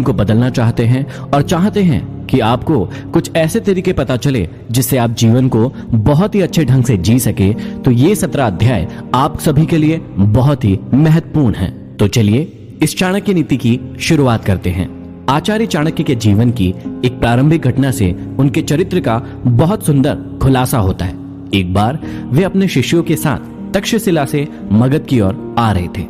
को बदलना चाहते हैं और चाहते हैं कि आपको कुछ ऐसे तरीके पता चले जिससे आप जीवन को बहुत ही अच्छे ढंग से जी सके, तो ये 17 अध्याय आप सभी के लिए बहुत ही महत्वपूर्ण है। तो चलिए इस चाणक्य नीति की शुरुआत करते हैं। आचार्य चाणक्य के जीवन की एक प्रारंभिक घटना से उनके चरित्र का बहुत सुंदर खुलासा होता है। एक बार वे अपने शिष्यों के साथ तक्षशिला से मगध की ओर आ रहे थे।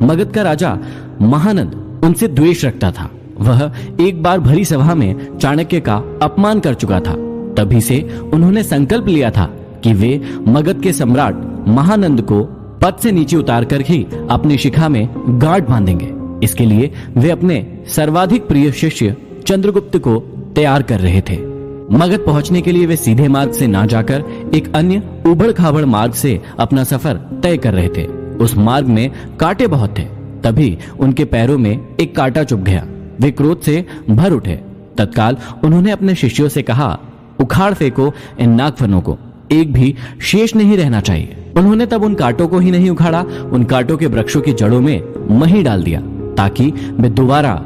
मगध का राजा महानंद उनसे द्वेष रखता था। वह एक बार भरी सभा में चाणक्य का अपमान कर चुका था। तभी से उन्होंने संकल्प लिया था कि वे मगध के सम्राट महानंद को पद से नीचे उतार कर ही अपनी शिखा में गांठ बांधेंगे। इसके लिए वे अपने सर्वाधिक प्रिय शिष्य चंद्रगुप्त को तैयार कर रहे थे। मगध पहुंचने के लिए वे सीधे मार्ग से ना जाकर एक अन्य उबड़ खाबड़ मार्ग से अपना सफर तय कर रहे थे। उस मार्ग में कांटे बहुत थे। तभी उनके पैरों में एक कांटा चुभ गया। वे क्रोध से भर उठे। तत्काल उन्होंने अपने शिष्यों से कहा, उखाड़ फेंको इन नागफनों को, एक भी शेष नहीं रहना चाहिए। उन्होंने तब उन कांटों को ही नहीं उखाड़ा, उन कांटों के वृक्षों की जड़ों में मही डाल दिया ताकि वे दोबारा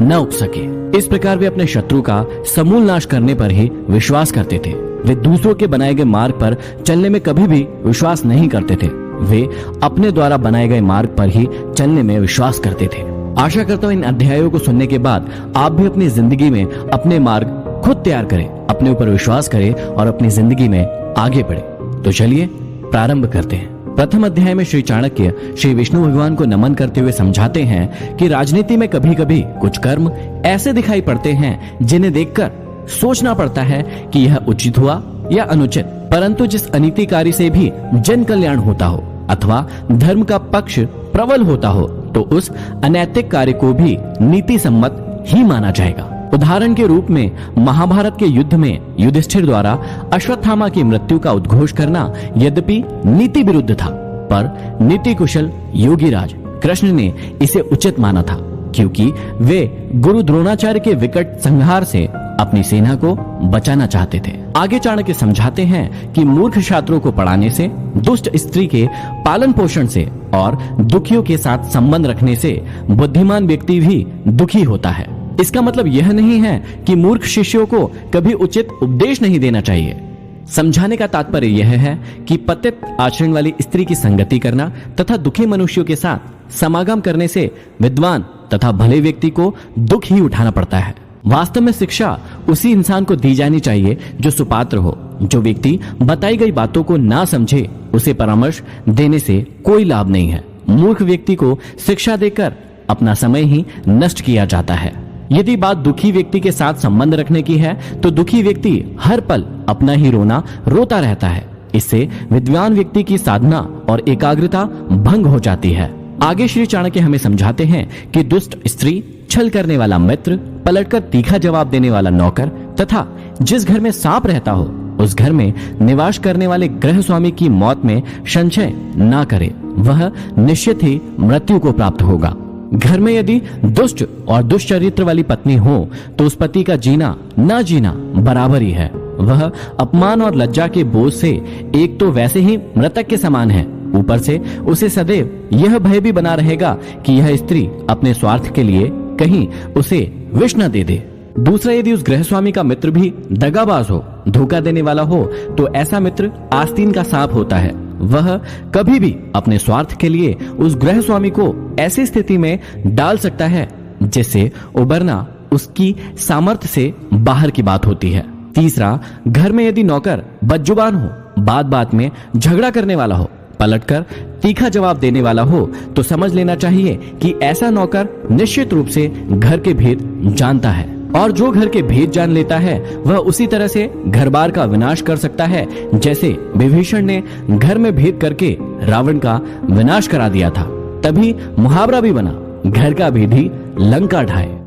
न उग सके। इस प्रकार वे अपने शत्रु का समूल नाश करने पर ही विश्वास करते थे। वे दूसरों के बनाए गए मार्ग पर चलने में कभी भी विश्वास नहीं करते थे। वे अपने द्वारा बनाए गए मार्ग पर ही चलने में विश्वास करते थे। आशा करता हूँ इन अध्यायों को सुनने के बाद आप भी अपनी जिंदगी में अपने मार्ग खुद तैयार करें, अपने ऊपर विश्वास करें और अपनी जिंदगी में आगे बढ़े। तो चलिए प्रारंभ करते हैं। प्रथम अध्याय में श्री चाणक्य श्री विष्णु भगवान को नमन करते हुए समझाते हैं कि राजनीति में कभी कभी कुछ कर्म ऐसे दिखाई पड़ते हैं जिन्हें देखकर सोचना पड़ता है कि यह उचित हुआ या अनुचित, परंतु जिस अनीतिकारी से भी जन कल्याण होता हो अथवा धर्म का पक्ष प्रबल होता हो तो उस अनैतिक कार्य को भी नीति सम्मत ही माना जाएगा। उदाहरण के रूप में महाभारत के युद्ध में युधिष्ठिर द्वारा अश्वत्थामा की मृत्यु का उद्घोष करना यद्यपि नीति विरुद्ध था, पर नीति कुशल योगीराज कृष्ण ने इसे उचित माना था, क्योंकि वे गुरु द्रोणाचार्य के विकट संहार से अपनी सेना को बचाना चाहते थे। आगे चाणक्य समझाते हैं कि मूर्ख छात्रों को पढ़ाने से, दुष्ट स्त्री के पालन पोषण से और दुखियों के साथ संबंध रखने से बुद्धिमान व्यक्ति भी दुखी होता है। इसका मतलब यह नहीं है कि मूर्ख शिष्यों को कभी उचित उपदेश नहीं देना चाहिए। समझाने का तात्पर्य यह है कि पतित आचरण वाली स्त्री की संगति करना तथा दुखी मनुष्यों के साथ समागम करने से विद्वान तथा भले व्यक्ति को दुख ही उठाना पड़ता है। वास्तव में शिक्षा उसी इंसान को दी जानी चाहिए जो सुपात्र हो। जो व्यक्ति बताई गई बातों को ना समझे उसे परामर्श देने से कोई लाभ नहीं है। मूर्ख व्यक्ति को शिक्षा देकर अपना समय ही नष्ट किया जाता है। यदि बात दुखी व्यक्ति के साथ संबंध रखने की है तो दुखी व्यक्ति हर पल अपना ही रोना रोता रहता है। इससे विद्वान व्यक्ति की साधना और एकाग्रता भंग हो जाती है। आगे श्री चाणक्य हमें समझाते हैं कि दुष्ट स्त्री, छल करने वाला मित्र, पलटकर तीखा जवाब देने वाला नौकर तथा जिस घर में सांप रहता हो उस घर में निवास करने वाले गृह स्वामी की मौत में संशय ना करे, वह निश्चित ही मृत्यु को प्राप्त होगा। घर में यदि दुष्ट और दुष्चरित्र वाली पत्नी हो तो उस पति का जीना ना जीना बराबर ही है। वह अपमान और लज्जा के बोझ से एक तो वैसे ही मृतक के समान है, ऊपर से उसे सदैव यह भय भी बना रहेगा कि यह स्त्री अपने स्वार्थ के लिए कहीं उसे विष न दे दे। दूसरा, यदि उस गृहस्वामी का मित्र भी दगाबाज हो, धोखा देने वाला हो, तो ऐसा मित्र आस्तीन का सांप होता है। वह कभी भी अपने स्वार्थ के लिए उस गृहस्वामी को ऐसी स्थिति में डाल सकता है जिससे उबरना उसकी सामर्थ्य से बाहर की बात होती है। तीसरा, घर में यदि नौकर बदजुबान हो, बात बात में झगड़ा करने वाला हो, पलटकर तीखा जवाब देने वाला हो, तो समझ लेना चाहिए कि ऐसा नौकर निश्चित रूप से घर के भेद जानता है, और जो घर के भेद जान लेता है वह उसी तरह से घर बार का विनाश कर सकता है जैसे विभीषण ने घर में भेद करके रावण का विनाश करा दिया था। तभी मुहावरा भी बना, घर का भेदी लंका ढाए।